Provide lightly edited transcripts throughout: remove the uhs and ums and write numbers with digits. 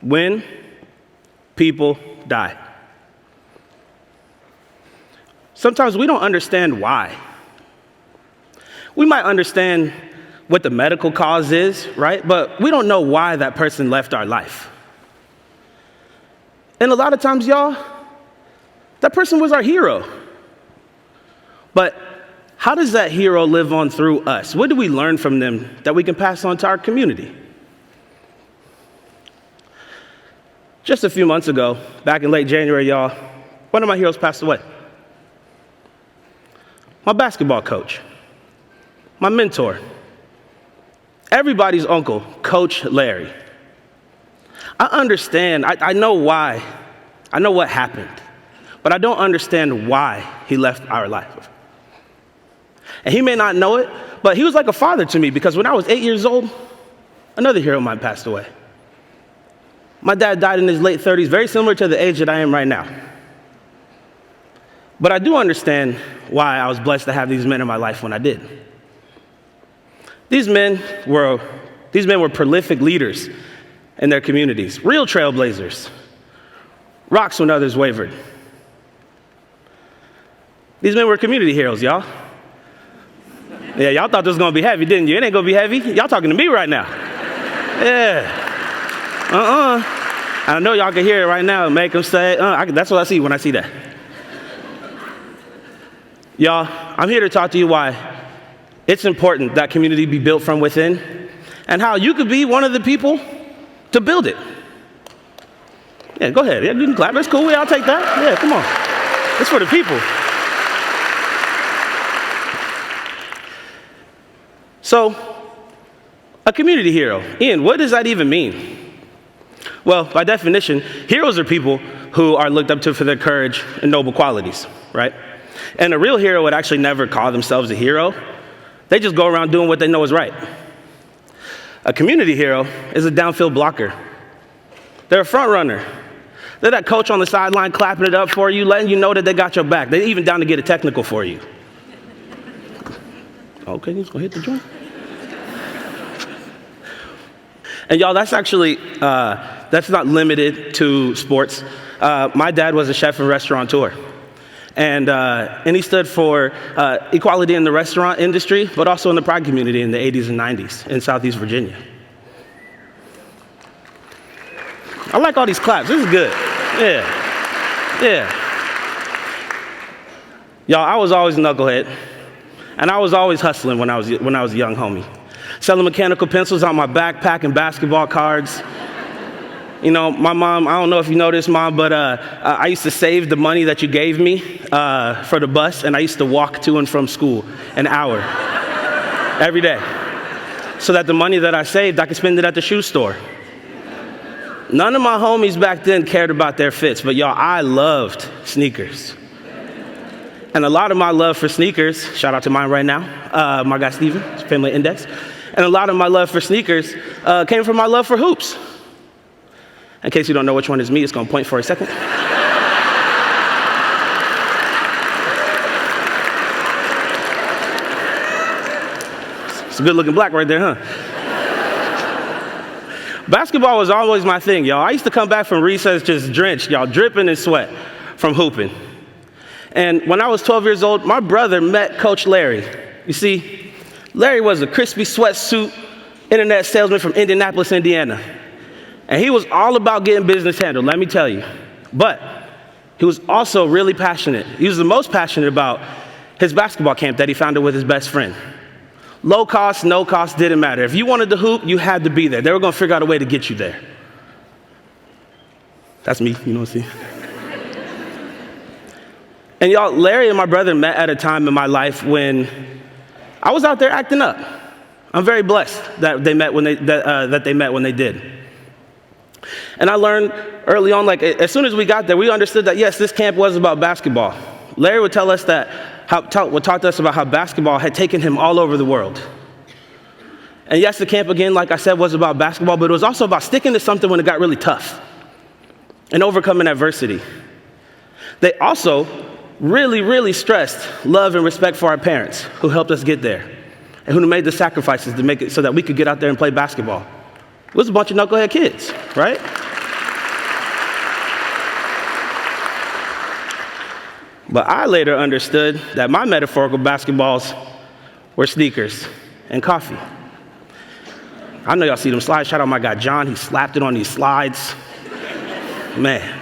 when people die. Sometimes we don't understand why. We might understand what the medical cause is, right? But we don't know why that person left our life. And a lot of times, y'all, that person was our hero. But how does that hero live on through us? What do we learn from them that we can pass on to our community? Just a few months ago, back in late January, y'all, one of my heroes passed away. My basketball coach, my mentor, everybody's uncle, Coach Larry. I understand, I know why, I know what happened, but I don't understand why he left our life. And he may not know it, but he was like a father to me because when I was 8 years old, another hero of mine passed away. My dad died in his late 30s, very similar to the age that I am right now. But I do understand why I was blessed to have these men in my life when I did. These men were prolific leaders in their communities, real trailblazers, rocks when others wavered. These men were community heroes, y'all. Yeah, y'all thought this was gonna be heavy, didn't you? It ain't gonna be heavy. Y'all talking to me right now. Yeah. I know y'all can hear it right now. Make them say, that's what I see when I see that. Y'all, I'm here to talk to you why it's important that community be built from within and how you could be one of the people to build it. Yeah, go ahead. Yeah, you can clap. That's cool. I'll take that. Yeah, come on. It's for the people. So, a community hero. Ian, what does that even mean? Well, by definition, heroes are people who are looked up to for their courage and noble qualities, right? And a real hero would actually never call themselves a hero. They just go around doing what they know is right. A community hero is a downfield blocker. They're a front runner. They're that coach on the sideline clapping it up for you, letting you know that they got your back. They're even down to get a technical for you. Okay, let's go hit the joint. And y'all, that's actually, that's not limited to sports. My dad was a chef and restaurateur. And he stood for equality in the restaurant industry, but also in the pride community in the 80s and 90s in Southeast Virginia. I like all these claps. This is good. Yeah. Y'all, I was always a knucklehead, and I was always hustling when I was a young homie. Selling mechanical pencils on my backpack and basketball cards. You know, my mom, I don't know if you know this, Mom, but I used to save the money that you gave me for the bus, and I used to walk to and from school an hour every day so that the money that I saved, I could spend it at the shoe store. None of my homies back then cared about their fits, but y'all, I loved sneakers. And a lot of my love for sneakers, shout out to mine right now, my guy Steven, Family Index, and a lot of my love for sneakers came from my love for hoops. In case you don't know which one is me, it's gonna point for a second. It's a good looking black right there, huh? Basketball was always my thing, y'all. I used to come back from recess just drenched, y'all, dripping in sweat from hooping. And when I was 12 years old, my brother met Coach Larry. You see, Larry was a crispy sweatsuit internet salesman from Indianapolis, Indiana. And he was all about getting business handled, let me tell you. But he was also really passionate. He was the most passionate about his basketball camp that he founded with his best friend. Low cost, no cost, didn't matter. If you wanted to hoop, you had to be there. They were gonna figure out a way to get you there. That's me, you know what I'm saying? And y'all, Larry and my brother met at a time in my life when I was out there acting up. I'm very blessed that they met when they did. And I learned early on, like as soon as we got there, we understood that yes, this camp was about basketball. Larry would tell us would talk to us about how basketball had taken him all over the world. And yes, the camp again, like I said, was about basketball, but it was also about sticking to something when it got really tough and overcoming adversity. They also really, really stressed love and respect for our parents who helped us get there and who made the sacrifices to make it so that we could get out there and play basketball. It was a bunch of knucklehead kids, right? But I later understood that my metaphorical basketballs were sneakers and coffee. I know y'all see them slides. Shout out my guy John. He slapped it on these slides. Man.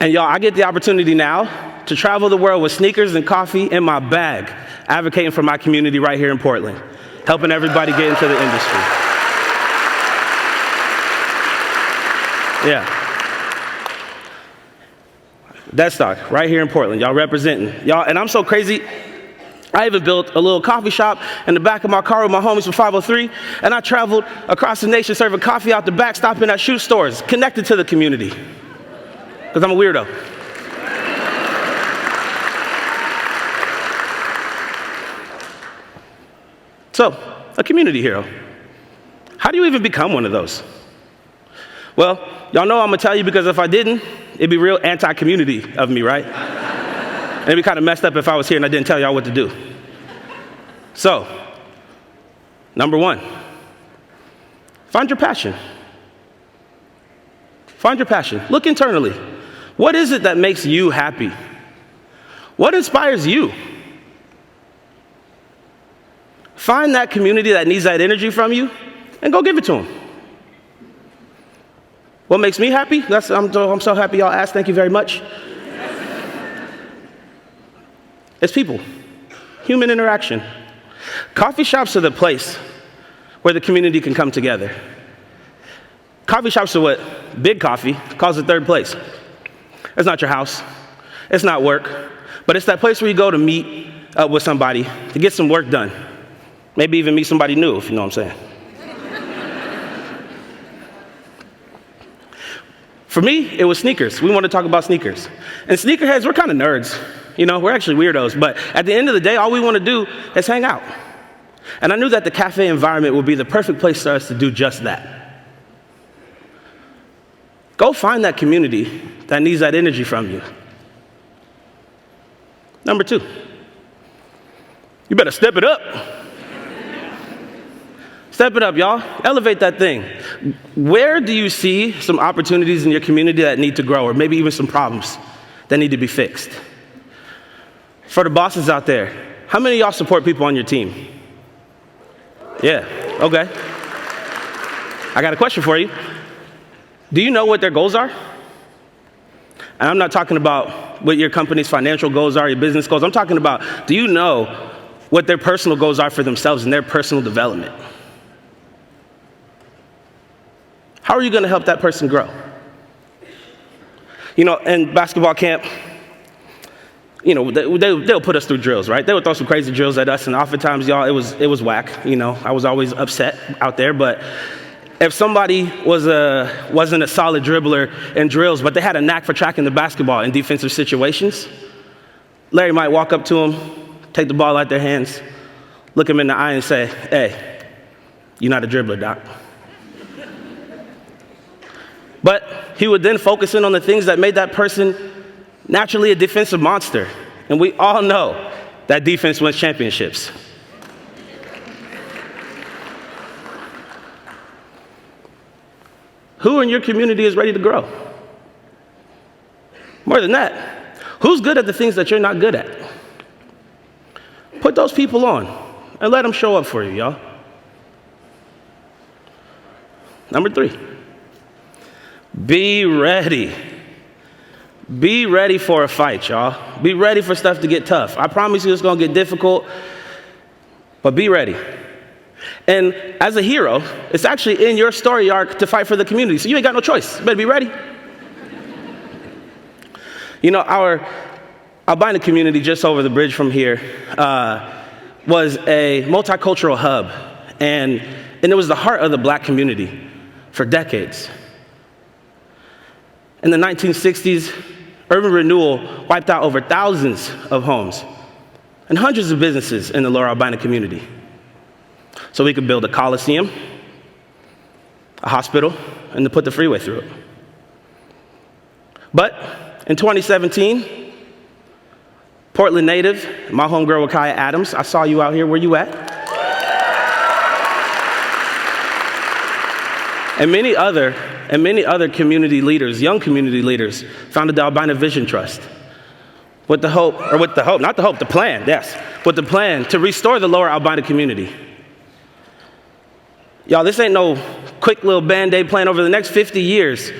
And y'all, I get the opportunity now to travel the world with sneakers and coffee in my bag, advocating for my community right here in Portland, helping everybody get into the industry. Yeah. Deadstock, right here in Portland, y'all representing. Y'all, and I'm so crazy, I even built a little coffee shop in the back of my car with my homies from 503, and I traveled across the nation serving coffee out the back, stopping at shoe stores, connected to the community, because I'm a weirdo. So, a community hero. How do you even become one of those? Well, y'all know I'm gonna tell you, because if I didn't, it'd be real anti-community of me, right? And it'd be kind of messed up if I was here and I didn't tell y'all what to do. So, number one, find your passion. Find your passion. Look internally. What is it that makes you happy? What inspires you? Find that community that needs that energy from you and go give it to them. What makes me happy? I'm so happy y'all asked. Thank you very much. It's people, human interaction. Coffee shops are the place where the community can come together. Coffee shops are what Big Coffee calls the third place. It's not your house, it's not work, but it's that place where you go to meet up with somebody, to get some work done. Maybe even meet somebody new, if you know what I'm saying. For me, it was sneakers. We want to talk about sneakers. And sneakerheads, we're kind of nerds. You know, we're actually weirdos. But at the end of the day, all we want to do is hang out. And I knew that the cafe environment would be the perfect place for us to do just that. Go find that community that needs that energy from you. Number two, you better step it up. Step it up, y'all. Elevate that thing. Where do you see some opportunities in your community that need to grow, or maybe even some problems that need to be fixed? For the bosses out there, how many of y'all support people on your team? Yeah, okay. I got a question for you. Do you know what their goals are? And I'm not talking about what your company's financial goals are, your business goals. I'm talking about, do you know what their personal goals are for themselves and their personal development? How are you going to help that person grow? You know, in basketball camp, you know, they'll put us through drills, right? They would throw some crazy drills at us, and oftentimes, y'all, it was whack. You know, I was always upset out there. But if somebody wasn't a solid dribbler in drills, but they had a knack for tracking the basketball in defensive situations, Larry might walk up to them, take the ball out their hands, look him in the eye and say, "Hey, you're not a dribbler, Doc." But he would then focus in on the things that made that person naturally a defensive monster. And we all know that defense wins championships. Who in your community is ready to grow? More than that, who's good at the things that you're not good at? Put those people on and let them show up for you, y'all. Number three. Be ready. Be ready for a fight, y'all. Be ready for stuff to get tough. I promise you it's going to get difficult, but be ready. And as a hero, it's actually in your story arc to fight for the community, so you ain't got no choice. You better be ready. You know, our albino community just over the bridge from here was a multicultural hub, and it was the heart of the black community for decades. In the 1960s, urban renewal wiped out over thousands of homes and hundreds of businesses in the lower albino community. So we could build a coliseum, a hospital, and to put the freeway through it. But in 2017, Portland native, my homegirl Wakaya Adams, I saw you out here, where you at? And many other community leaders, young community leaders, founded the Albino Vision Trust. the plan, yes, with the plan to restore the lower albino community. Y'all, this ain't no quick little Band-Aid plan. Over the next 50 years,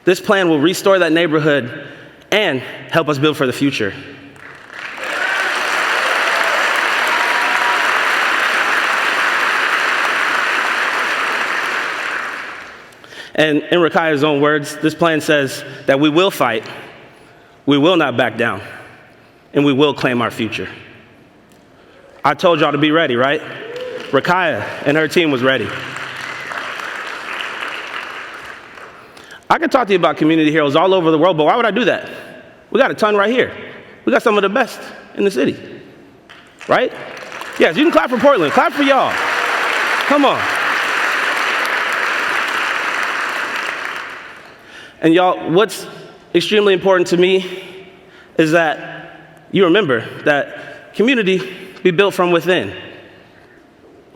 this plan will restore that neighborhood and help us build for the future. And in Rakai's own words, this plan says that we will fight, we will not back down, and we will claim our future. I told y'all to be ready, right? Rakaya and her team was ready. I could talk to you about community heroes all over the world, but why would I do that? We got a ton right here. We got some of the best in the city, right? Yes, you can clap for Portland. Clap for y'all. Come on. And y'all, what's extremely important to me is that you remember that community be built from within.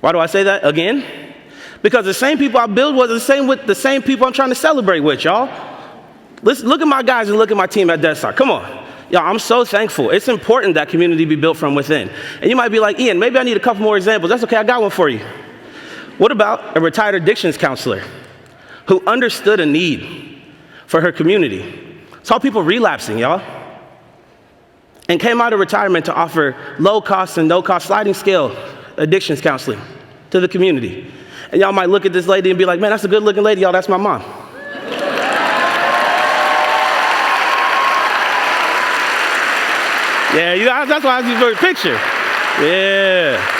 Why do I say that again? Because the same people I build with the same people I'm trying to celebrate with, y'all. Listen, look at my guys and look at my team at Dead Star. Come on. Y'all, I'm so thankful. It's important that community be built from within. And you might be like, Ian, maybe I need a couple more examples. That's okay, I got one for you. What about a retired addictions counselor who understood a need for her community, saw people relapsing, y'all, and came out of retirement to offer low-cost and no-cost sliding scale addictions counseling to the community. And y'all might look at this lady and be like, man, that's a good-looking lady, y'all, that's my mom. Yeah, that's why I use for a picture. Yeah.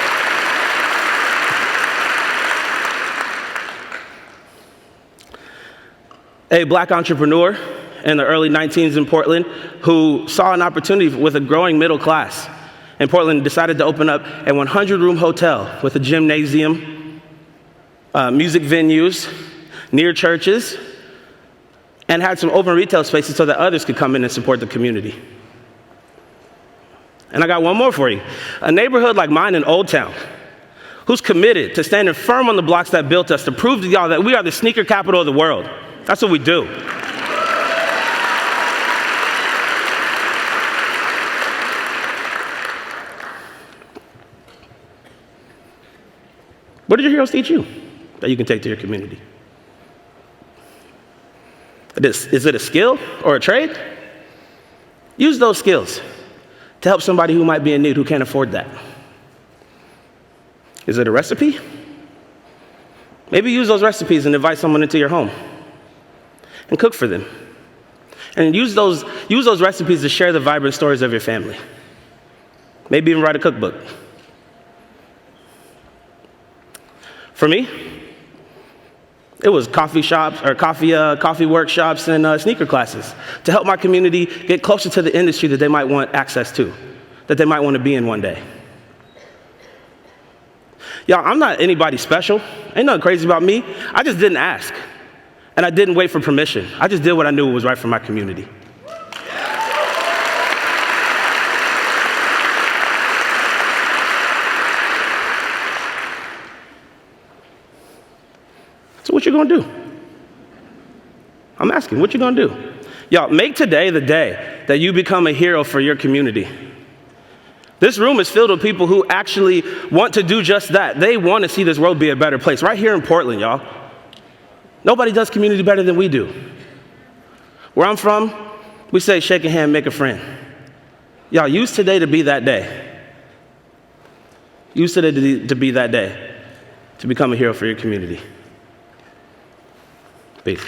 A black entrepreneur in the early 19s in Portland who saw an opportunity with a growing middle class in Portland decided to open up a 100-room hotel with a gymnasium, music venues, near churches, and had some open retail spaces so that others could come in and support the community. And I got one more for you. A neighborhood like mine in Old Town, who's committed to standing firm on the blocks that built us to prove to y'all that we are the sneaker capital of the world. That's what we do. What did your heroes teach you that you can take to your community? Is it a skill or a trade? Use those skills to help somebody who might be in need who can't afford that. Is it a recipe? Maybe use those recipes and invite someone into your home and cook for them. And use those recipes to share the vibrant stories of your family. Maybe even write a cookbook. For me, it was coffee workshops and sneaker classes to help my community get closer to the industry that they might want access to, that they might want to be in one day. Y'all, I'm not anybody special. Ain't nothing crazy about me. I just didn't ask. And I didn't wait for permission. I just did what I knew was right for my community. So what you gonna do? I'm asking, what you gonna do? Y'all, make today the day that you become a hero for your community. This room is filled with people who actually want to do just that. They want to see this world be a better place. Right here in Portland, y'all. Nobody does community better than we do. Where I'm from, we say shake a hand, make a friend. Y'all, use today to be that day. Use today to be that day, to become a hero for your community. Peace.